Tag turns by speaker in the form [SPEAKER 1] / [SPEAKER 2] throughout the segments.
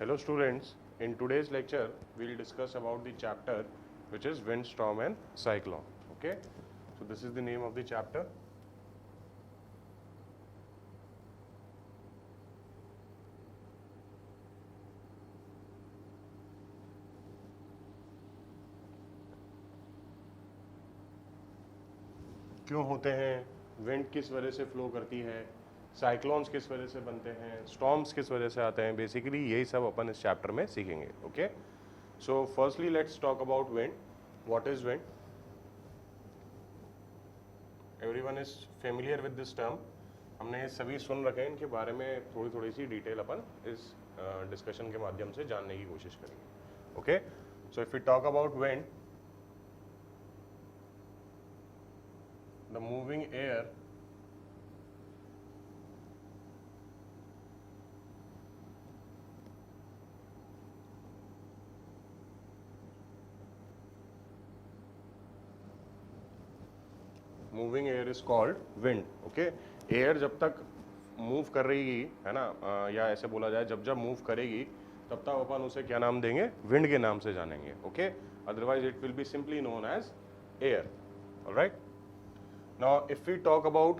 [SPEAKER 1] Hello students, in today's lecture we will discuss about the chapter which is wind, storm and cyclone. Okay, so this is the name of the chapter. क्यों होते हैं, wind किस वजह से flow करती है, cyclones किस वजह से बनते हैं, स्टॉर्म्स किस वजह से आते हैं, बेसिकली यही सब अपन इस चैप्टर में सीखेंगे. Okay, so firstly let's talk about wind. What is wind? Everyone is familiar with this term. हमने सभी सुन रखे हैं, इनके बारे में थोड़ी थोड़ी सी डिटेल अपन इस डिस्कशन के माध्यम से जानने की कोशिश करेंगे. Okay, so if we talk about wind, the moving air is called wind. Okay, air जब तक मूव कर रही है ना, या ऐसे बोला जाए जब जब मूव करेगी तब तक अपन उसे क्या नाम देंगे? विंड के नाम से जानेंगे. Okay, otherwise it will be simply known as air. Alright, now if we talk about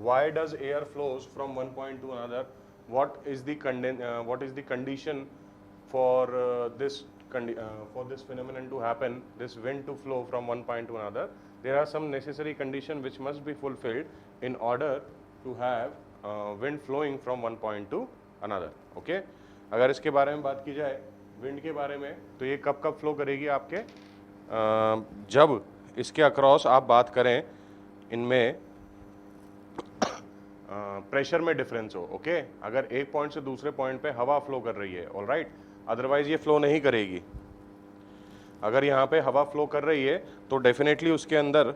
[SPEAKER 1] why does air flows from one point to another, what is the condition for this phenomenon to happen, this wind to flow from one point to another? There are some necessary conditions which must be fulfilled in order to have wind flowing from one point to another. Okay, अगर इसके बारे में बात की जाए wind के बारे में, तो ये कब कब फ्लो करेगी आपके, जब इसके अक्रॉस आप बात करें इनमें प्रेशर में डिफरेंस हो. ओके, अगर एक पॉइंट से दूसरे पॉइंट पे हवा फ्लो कर रही है, ऑलराइट, अदरवाइज ये फ्लो नहीं करेगी. अगर यहाँ पे हवा फ्लो कर रही है तो डेफिनेटली उसके अंदर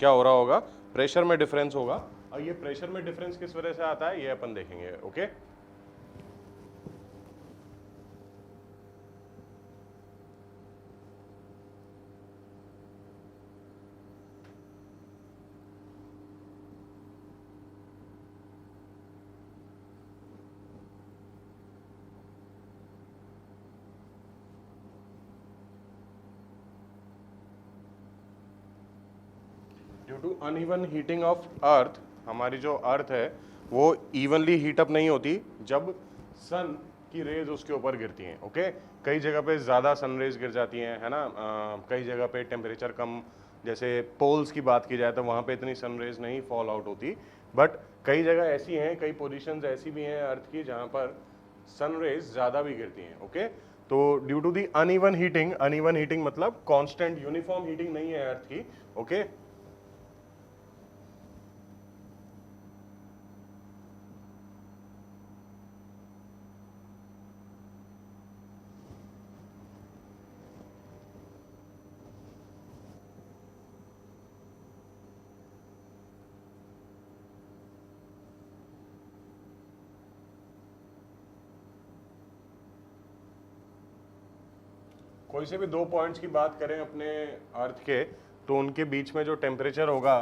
[SPEAKER 1] क्या हो रहा होगा? प्रेशर में डिफरेंस होगा. और ये प्रेशर में डिफरेंस किस वजह से आता है ये अपन देखेंगे. Okay, due to uneven heating of earth, हमारी जो अर्थ है वो इवनली हीटअप नहीं होती जब सन की रेज उसके ऊपर गिरती हैं. ओके, कई जगह पे ज़्यादा सन रेज गिर जाती हैं, है ना. कई जगह पे टेम्परेचर कम, जैसे पोल्स की बात की जाए तो वहाँ पे इतनी सन रेज नहीं फॉल आउट होती. बट कई जगह ऐसी हैं, कई पोजीशंस ऐसी भी हैं अर्थ की जहाँ पर सन रेज ज़्यादा भी गिरती हैं. ओके, तो due to the uneven heating मतलब कॉन्स्टेंट यूनिफॉर्म हीटिंग नहीं है अर्थ की. ओके, कोई से भी दो पॉइंट्स की बात करें अपने अर्थ के, तो उनके बीच में जो टेम्परेचर होगा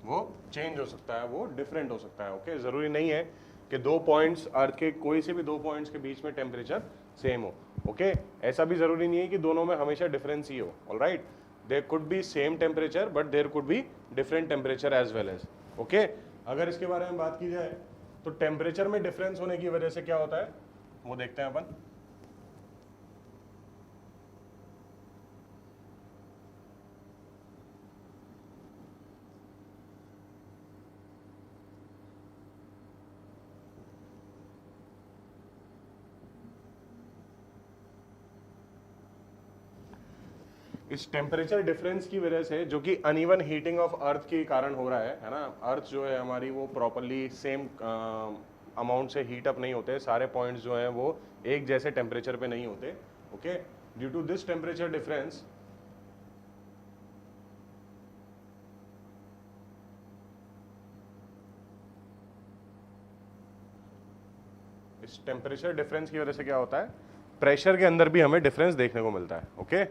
[SPEAKER 1] वो चेंज हो सकता है, वो डिफरेंट हो सकता है. ओके, ज़रूरी नहीं है कि दो पॉइंट्स अर्थ के, कोई से भी दो पॉइंट्स के बीच में टेम्परेचर सेम हो. ओके, ऐसा भी ज़रूरी नहीं है कि दोनों में हमेशा डिफरेंस ही हो. Alright, there could be same temperature but there could be different temperature as well as. Okay, अगर इसके बारे में बात की जाए तो टेम्परेचर में डिफरेंस होने की वजह से क्या होता है वो देखते हैं अपन. इस टेम्परेचर डिफरेंस की वजह से, जो कि अनइवन हीटिंग ऑफ अर्थ के कारण हो रहा है ना, अर्थ जो है हमारी वो प्रॉपरली सेम अमाउंट से हीट अप नहीं होते, सारे पॉइंट्स जो हैं वो एक जैसे टेम्परेचर पे नहीं होते. Okay, due to this temperature difference इस टेम्परेचर डिफरेंस की वजह से क्या होता है, प्रेशर के अंदर भी हमें डिफरेंस देखने को मिलता है। ओके,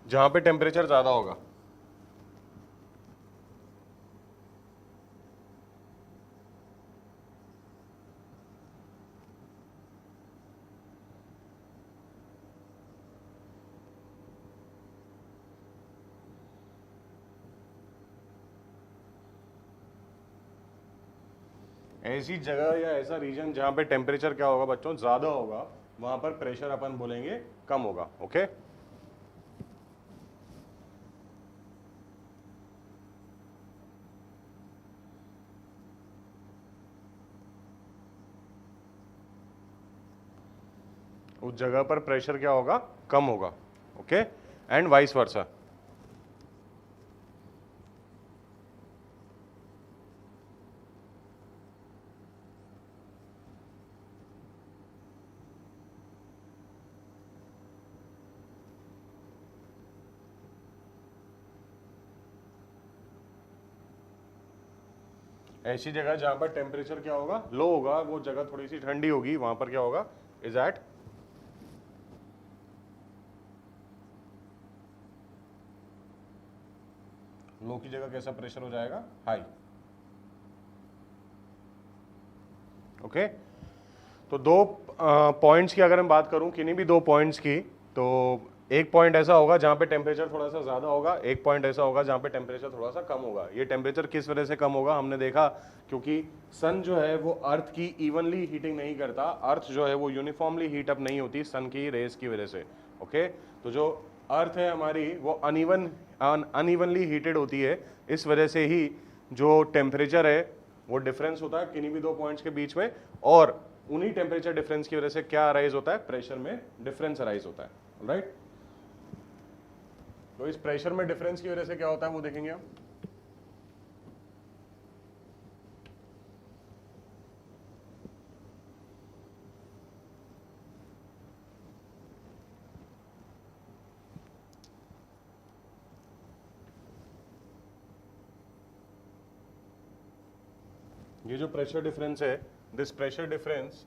[SPEAKER 1] जहां पे टेम्परेचर ज्यादा होगा ऐसी जगह या ऐसा रीजन जहां पे टेम्परेचर क्या होगा बच्चों, ज्यादा होगा, वहां पर प्रेशर अपन बोलेंगे कम होगा। ओके, उस जगह पर प्रेशर क्या होगा, कम होगा। Okay, and vice versa. ऐसी जगह जहां पर टेम्परेचर क्या होगा, लो होगा, वो जगह थोड़ी सी ठंडी होगी, वहां पर क्या होगा, इज एट लो की जगह कैसा प्रेशर हो जाएगा, हाई। ओके, तो दो पॉइंट्स की अगर मैं बात करूं, किन्हीं भी दो पॉइंट्स की, तो एक पॉइंट ऐसा होगा जहां पे टेम्परेचर थोड़ा सा ज्यादा होगा, एक पॉइंट ऐसा होगा जहां पे टेम्परेचर थोड़ा सा कम होगा। ये टेम्परेचर किस वजह से कम होगा, हमने देखा क्योंकि सन जो है वो अर्थ की इवनली हीटिंग नहीं करता, अर्थ जो है वो यूनिफॉर्मली हीट अप नहीं होती सन की रेस की वजह से। ओके, तो जो अर्थ है हमारी वो अनइवनली हीटेड होती है, इस वजह से ही जो टेम्परेचर है वो डिफरेंस होता है किन्हीं भी दो पॉइंट्स के बीच में, और उन्हीं टेम्परेचर डिफरेंस की वजह से क्या अराइज होता है, प्रेशर में डिफरेंस अराइज होता है। राइट, तो इस प्रेशर में डिफरेंस की वजह से क्या होता है वो देखेंगे हम। ये जो प्रेशर डिफरेंस है, दिस प्रेशर डिफरेंस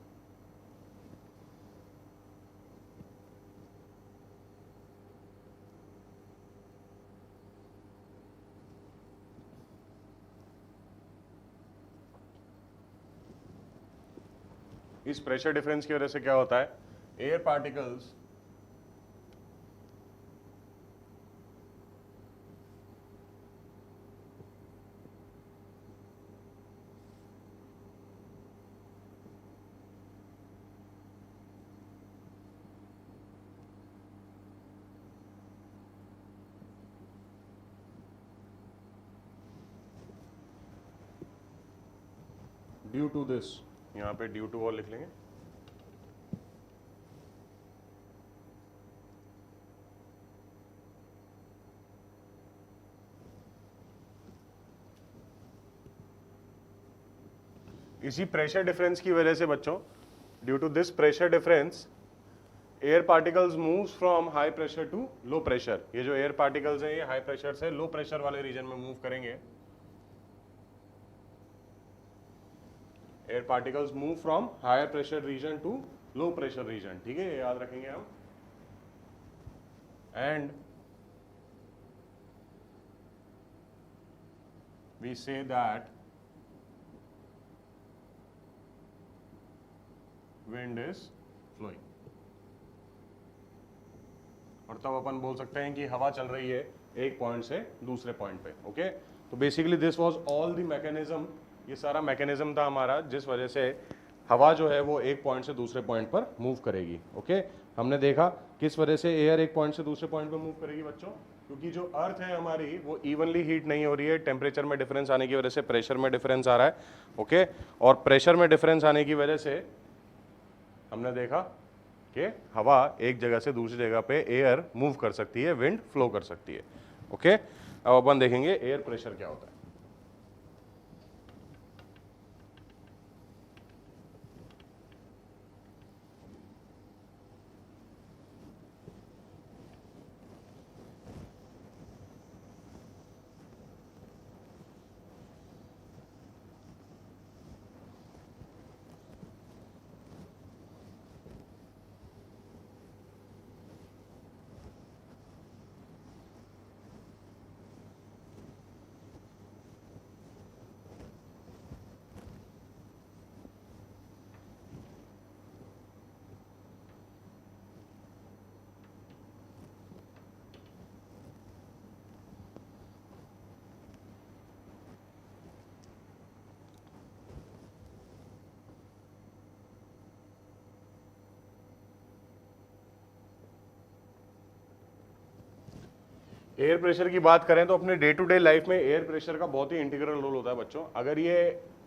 [SPEAKER 1] इस प्रेशर डिफरेंस की वजह से क्या होता है, air particles due to this, यहां पे ड्यू टू और लिख लेंगे, इसी प्रेशर डिफरेंस की वजह से बच्चों, due to this pressure difference air particles moves from high pressure to low pressure. ये जो एयर पार्टिकल्स हैं ये हाई प्रेशर से लो प्रेशर वाले रीजन में मूव करेंगे। Air particles move from higher pressure region to low pressure region, ठीक है, ये याद रखेंगे हम। And we say that wind is flowing, और तब अपन बोल सकते हैं कि हवा चल रही है एक पॉइंट से दूसरे पॉइंट पे। ओके, तो basically this was all the mechanism, ये सारा मैकेनिज्म था हमारा जिस वजह से हवा जो है वो एक पॉइंट से दूसरे पॉइंट पर मूव करेगी। ओके, हमने देखा किस वजह से एयर एक पॉइंट से दूसरे पॉइंट पर मूव करेगी बच्चों, क्योंकि जो अर्थ है हमारी वो इवनली हीट नहीं हो रही है, टेम्परेचर में डिफरेंस आने की वजह से प्रेशर में डिफरेंस आ रहा है। ओके, और प्रेशर में डिफरेंस आने की वजह से हमने देखा कि हवा एक जगह से दूसरी जगह पे एयर मूव कर सकती है, विंड फ्लो कर सकती है। ओके, अब अपन देखेंगे एयर प्रेशर क्या होता है। एयर प्रेशर की बात करें तो अपने डे टू डे लाइफ में एयर प्रेशर का बहुत ही इंटीग्रल रोल होता है बच्चों। अगर ये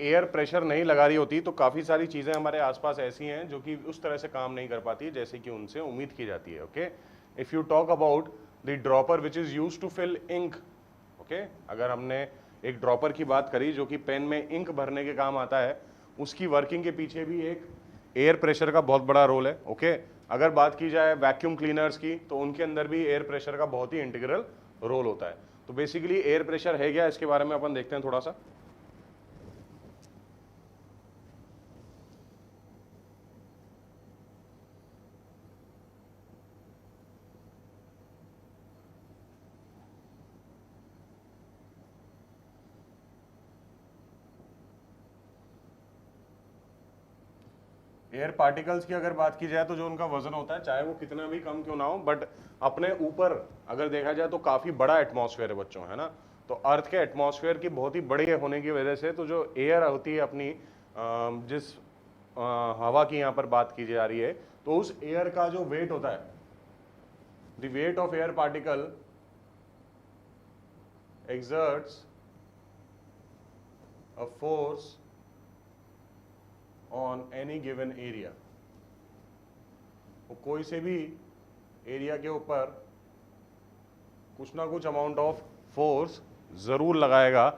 [SPEAKER 1] एयर प्रेशर नहीं लगा रही होती तो काफ़ी सारी चीज़ें हमारे आसपास ऐसी हैं जो कि उस तरह से काम नहीं कर पाती जैसे कि उनसे उम्मीद की जाती है। Okay, if you talk about the dropper which is use to fill ink, okay, अगर हमने एक ड्रॉपर की बात करी जो कि पेन में इंक भरने के काम आता है, उसकी वर्किंग के पीछे भी एक एयर प्रेशर का बहुत बड़ा रोल है। ओके, अगर बात की जाए वैक्यूम क्लीनर्स की तो उनके अंदर भी एयर प्रेशर का बहुत ही इंटीग्रल रोल होता है। तो बेसिकली एयर प्रेशर है क्या, इसके बारे में अपन देखते हैं थोड़ा सा। एयर पार्टिकल्स की अगर बात की जाए तो जो उनका वजन होता है, चाहे वो कितना भी कम क्यों ना हो, बट अपने ऊपर अगर देखा जाए तो काफी बड़ा एटमॉस्फेयर है बच्चों, है ना। तो अर्थ के एटमॉस्फेयर की बहुत ही बड़ी होने की वजह से तो जो एयर होती है अपनी, जिस हवा की यहाँ पर बात की जा रही है, तो उस एयर का जो वेट होता है, the weight of air particle exerts a force on any given area। वो कोई से भी एरिया के ऊपर कुछ ना कुछ अमाउंट ऑफ फोर्स जरूर लगाएगा।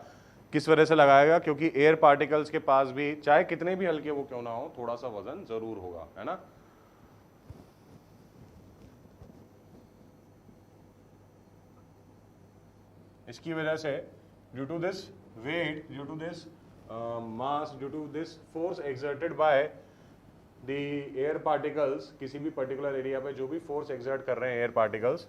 [SPEAKER 1] किस वजह से लगाएगा? क्योंकि एयर पार्टिकल्स के पास भी चाहे कितने भी हल्के वो क्यों ना हो, थोड़ा सा वजन जरूर होगा, है ना। इसकी वजह से due to this weight, due to this mass, due to this force exerted by the air particles, किसी भी पर्टिकुलर एरिया पे जो भी फोर्स एक्सर्ट कर रहे हैं air particles,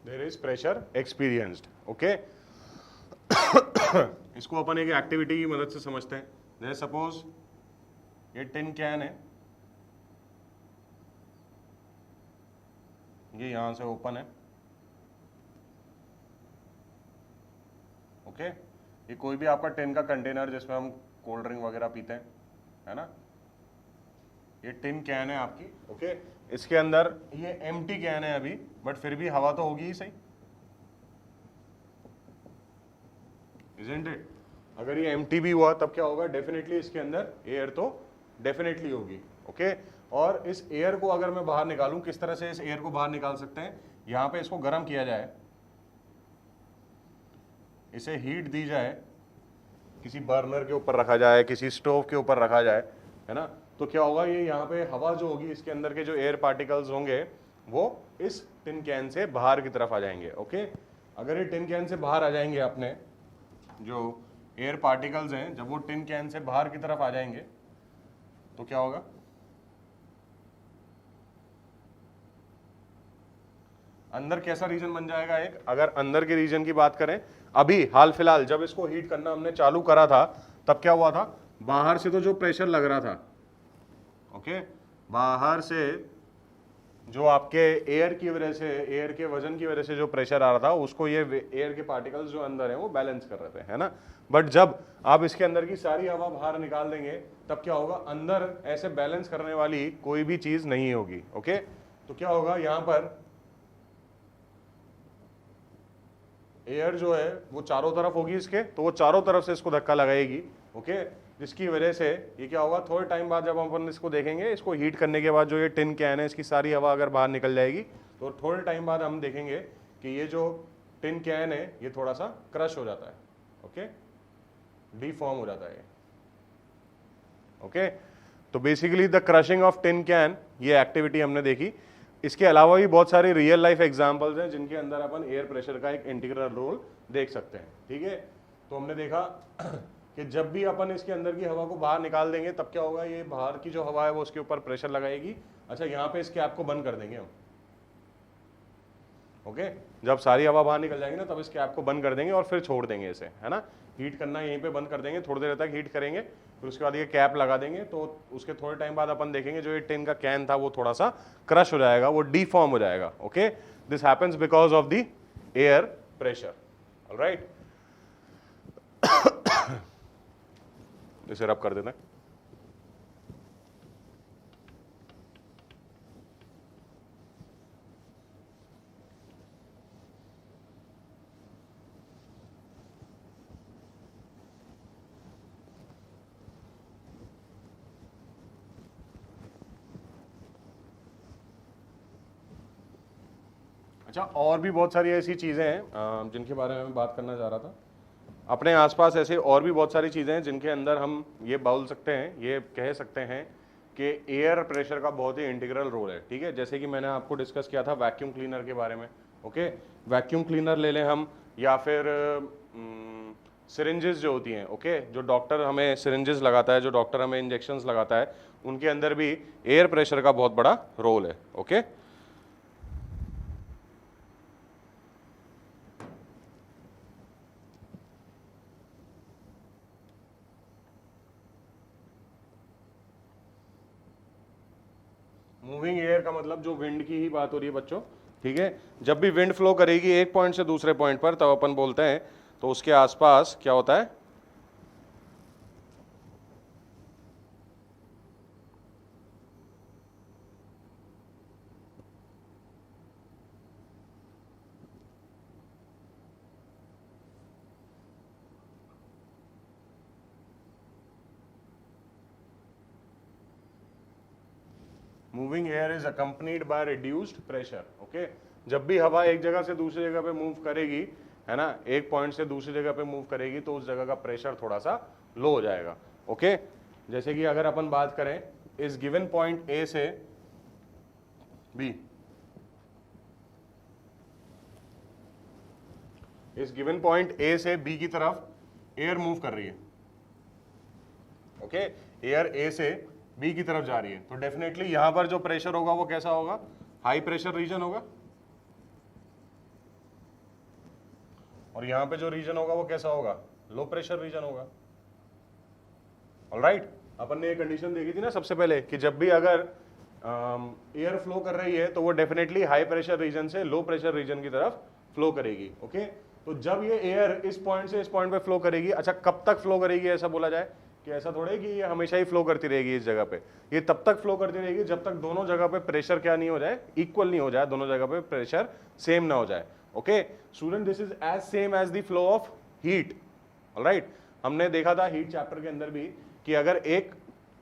[SPEAKER 1] there is pressure experienced. Okay, इसको अपन एक एक्टिविटी की मदद से समझते हैं। जैसे सपोज ये टिन कैन है, ये यहां से ओपन है। ओके, ये कोई भी आपका टिन का कंटेनर जिसमें हम कोल्ड ड्रिंक वगैरह पीते हैं, है ना, ये टिन कैन है आपकी। ओके, इसके अंदर ये एम्प्टी कैन है अभी, बट फिर भी हवा तो होगी ही सही, isn't it? अगर ये एम्प्टी भी हुआ तब क्या होगा? डेफिनेटली इसके अंदर एयर तो डेफिनेटली होगी। ओके, और इस एयर को अगर मैं बाहर निकालूं, किस तरह से इस एयर को बाहर निकाल सकते हैं? यहां पे इसको गर्म किया जाए, इसे हीट दी जाए, किसी बर्नर के ऊपर रखा जाए, किसी स्टोव के ऊपर रखा जाए, है ना, तो क्या होगा? ये यहाँ पे हवा जो होगी, इसके अंदर के जो एयर पार्टिकल्स होंगे वो इस टिन कैन से बाहर की तरफ आ जाएंगे। ओके, अगर ये टिन कैन से बाहर आ जाएंगे, अपने जो एयर पार्टिकल्स हैं, जब वो टिन कैन से बाहर की तरफ आ जाएंगे तो क्या होगा? अंदर कैसा रीजन बन जाएगा? एक, अगर अंदर के रीजन की बात करें, अभी हाल फिलहाल जब इसको हीट करना हमने चालू करा था तब क्या हुआ था? बाहर से तो जो प्रेशर लग रहा था, ओके, बाहर से जो आपके एयर की वजह से, एयर के वजन की वजह से जो प्रेशर आ रहा था, उसको ये एयर के पार्टिकल्स जो अंदर हैं वो बैलेंस कर रहे थे, है ना। बट जब आप इसके अंदर की सारी हवा बाहर निकाल देंगे तब क्या होगा? अंदर ऐसे बैलेंस करने वाली कोई भी चीज नहीं होगी। ओके, तो क्या होगा? यहां पर एयर जो है वो चारों तरफ होगी इसके, तो वो चारों तरफ से इसको धक्का लगाएगी। ओके, जिसकी वजह से ये क्या होगा? थोड़े टाइम बाद जब अपन इसको देखेंगे, इसको हीट करने के बाद जो ये टिन कैन है, इसकी सारी हवा अगर बाहर निकल जाएगी, तो थोड़े टाइम बाद हम देखेंगे कि ये जो टिन कैन है ये थोड़ा सा क्रश हो जाता है। ओके, डीफॉर्म हो जाता है। ओके, तो basically the crushing of tin can, ये एक्टिविटी हमने देखी। इसके अलावा भी बहुत सारे रियल लाइफ एग्जांपल्स हैं जिनके अंदर अपन एयर प्रेशर का एक इंटीग्रल रोल देख सकते हैं। ठीक है, तो हमने देखा कि जब भी अपन इसके अंदर की हवा को बाहर निकाल देंगे तब क्या होगा? ये बाहर की जो हवा है वो उसके ऊपर प्रेशर लगाएगी। अच्छा, यहाँ पे इस कैप को बंद कर देंगे हम। ओके, जब सारी हवा बाहर निकल जाएगी ना, तब इस कैप को बंद कर देंगे और फिर छोड़ देंगे इसे, है ना। हीट करना यहीं पे बंद कर देंगे, थोड़ी देर तक हीट करेंगे, फिर उसके बाद ये कैप लगा देंगे। तो उसके थोड़े टाइम बाद अपन देखेंगे जो ये टिन का कैन था वो थोड़ा सा क्रश हो जाएगा, वो डीफॉर्म हो जाएगा। Okay, this happens because of the air pressure, alright. इसे रब कर देना। अच्छा, और भी बहुत सारी ऐसी चीज़ें हैं जिनके बारे में मैं बात करना चाह रहा था। अपने आसपास ऐसे और भी बहुत सारी चीज़ें हैं जिनके अंदर हम ये बोल सकते हैं, ये कह सकते हैं कि एयर प्रेशर का बहुत ही इंटीग्रल रोल है, ठीक है। जैसे कि मैंने आपको डिस्कस किया था वैक्यूम क्लीनर के बारे में, ओके। वैक्यूम क्लीनर ले लें हम, या फिर सिरिंजेस जो होती हैं, ओके, जो डॉक्टर हमें सिरिंजेस लगाता है, जो डॉक्टर हमें इंजेक्शंस लगाता है, उनके अंदर भी एयर प्रेशर का बहुत बड़ा रोल है, ओके। मूविंग एयर का मतलब जो विंड की ही बात हो रही है बच्चों, ठीक है। जब भी विंड फ्लो करेगी एक पॉइंट से दूसरे पॉइंट पर, तब अपन बोलते हैं तो उसके आसपास क्या होता है, moving air is accompanied by reduced pressure, okay. जब भी हवा एक जगह से दूसरी जगह पे मूव करेगी, है ना, एक पॉइंट से दूसरी जगह पे मूव करेगी, तो उस जगह का प्रेशर थोड़ा सा लो हो जाएगा, ओके। जैसे कि अगर अपन बात करें इस गिवन पॉइंट ए से बी, इस गिवन पॉइंट ए से बी की तरफ एयर मूव कर रही है, ओके। एयर ए से बी की तरफ जा रही है, तो डेफिनेटली यहां पर जो प्रेशर होगा वो कैसा होगा, हाई प्रेशर रीजन होगा, और यहां पे जो रीजन होगा वो कैसा होगा, लो प्रेशर रीजन होगा, ऑलराइट। अपन ने ये कंडीशन देखी थी ना सबसे पहले कि जब भी अगर एयर फ्लो कर रही है तो वो डेफिनेटली हाई प्रेशर रीजन से लो प्रेशर रीजन की तरफ फ्लो करेगी, ओके। तो जब ये एयर इस पॉइंट से इस पॉइंट पे फ्लो करेगी, अच्छा कब तक फ्लो करेगी, ऐसा बोला जाए कि ऐसा थोड़े कि ये हमेशा ही फ्लो करती रहेगी इस जगह पे, ये तब तक फ्लो करती रहेगी जब तक दोनों जगह पे प्रेशर क्या नहीं हो जाए, इक्वल नहीं हो जाए, दोनों जगह पे प्रेशर सेम ना हो जाए, okay. Student, this is as same as the flow of heat, alright. हमने देखा था हीट चैप्टर के अंदर भी कि अगर एक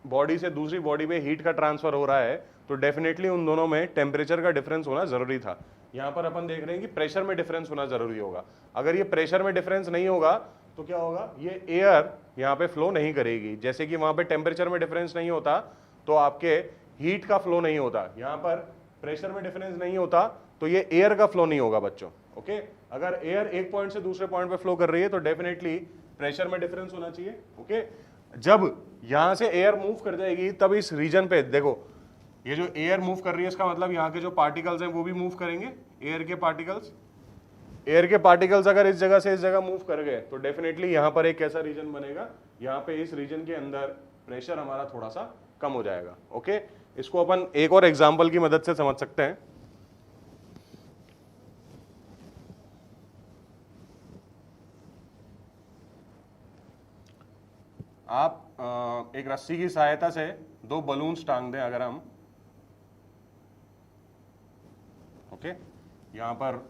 [SPEAKER 1] बॉडी से दूसरी बॉडी में हीट का ट्रांसफर हो रहा है तो डेफिनेटली उन दोनों में टेम्परेचर का डिफरेंस होना जरूरी था। यहाँ पर अपन देख रहे हैं कि प्रेशर में डिफरेंस होना जरूरी होगा। अगर ये प्रेशर में डिफरेंस नहीं होगा तो क्या होगा, ये एयर यहाँ पे फ्लो नहीं करेगी। जैसे कि वहां पे टेम्परेचर में डिफरेंस नहीं होता तो आपके हीट का फ्लो नहीं होता, यहाँ पर प्रेशर में डिफरेंस नहीं होता तो ये एयर का फ्लो नहीं होगा बच्चों, ओके। अगर एयर एक पॉइंट से दूसरे पॉइंट पे फ्लो कर रही है तो डेफिनेटली प्रेशर में डिफरेंस होना चाहिए, ओके। जब यहां से एयर मूव कर जाएगी तब इस रीजन पे देखो, ये जो एयर मूव कर रही है इसका मतलब यहाँ के जो पार्टिकल्स हैं वो भी मूव करेंगे, एयर के पार्टिकल्स। एयर के पार्टिकल्स अगर इस जगह से इस जगह मूव कर गए तो डेफिनेटली यहाँ पर एक कैसा रीजन बनेगा, यहाँ पे इस रीजन के अंदर प्रेशर हमारा थोड़ा सा कम हो जाएगा, ओके। इसको अपन एक और एग्जाम्पल की मदद से समझ सकते हैं। आप एक रस्सी की सहायता से दो बलून्स टांग दें अगर हम, ओके। यहां पर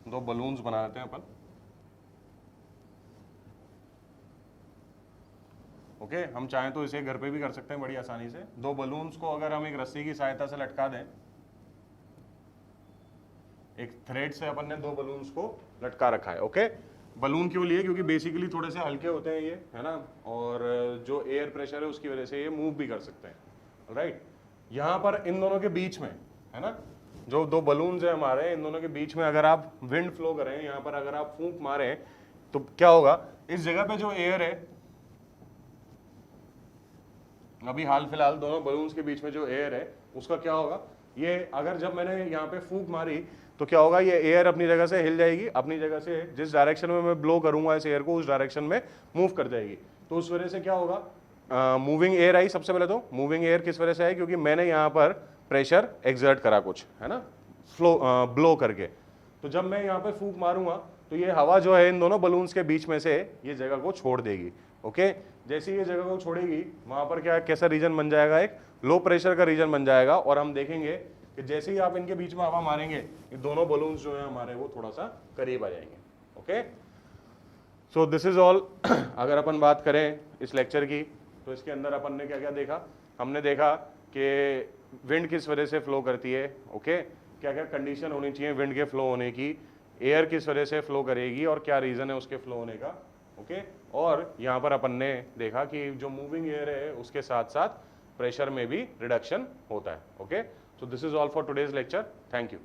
[SPEAKER 1] दो बलून्स बना देते हैं अपन, ओके। हम चाहें तो इसे घर पे भी कर सकते हैं बड़ी आसानी से। दो बलून्स को अगर हम एक रस्सी की सहायता से लटका दें, एक थ्रेड से अपन ने दो बलून्स को लटका रखा है, ओके। बलून क्यों लिए, क्योंकि बेसिकली थोड़े से हल्के होते हैं ये, है ना, और जो एयर प्रेशर है उसकी वजह से ये मूव भी कर सकते हैं, राइट। यहाँ पर इन दोनों के बीच में, है ना, जो दो बलून्स है हमारे, इन दोनों के बीच में अगर आप विंड फ्लो करें, यहाँ पर अगर आप फूंक मारें तो क्या होगा, इस जगह पे जो एयर है, अभी हाल फिलहाल दोनों बलून्स के बीच में जो एयर है उसका क्या होगा, ये अगर जब मैंने यहाँ पे फूंक मारी तो क्या होगा, ये एयर अपनी जगह से हिल जाएगी, अपनी जगह से जिस डायरेक्शन में मैं ब्लो करूंगा इस एयर को उस डायरेक्शन में मूव कर जाएगी। तो उस वजह से क्या होगा, मूविंग एयर आई। सबसे पहले तो मूविंग एयर किस वजह से आई, क्योंकि मैंने यहाँ पर प्रेशर एक्सर्ट करा कुछ, है ना, फ्लो ब्लो करके। तो जब मैं यहाँ पे फूंक मारूंगा तो ये हवा जो है इन दोनों बलून्स के बीच में से ये जगह को छोड़ देगी। ओके, जैसे ये जगह को छोड़ेगी वहां पर क्या कैसा रीजन बन जाएगा, एक लो प्रेशर का रीजन बन जाएगा। और हम देखेंगे कि जैसे ही आप इनके बीच में हवा मारेंगे ये दोनों बलून्स जो है हमारे वो थोड़ा सा करीब आ जाएंगे। Okay, so this is all. अगर अपन बात करें इस लेक्चर की तो इसके अंदर अपन ने क्या क्या देखा, हमने देखा कि विंड किस वजह से फ्लो करती है। ओके, क्या क्या कंडीशन होनी चाहिए विंड के फ्लो होने की, एयर किस वजह से फ्लो करेगी और क्या रीज़न है उसके फ्लो होने का। ओके, और यहाँ पर अपन ने देखा कि जो मूविंग एयर है उसके साथ साथ प्रेशर में भी रिडक्शन होता है। Okay, so this is all for today's lecture. Thank you.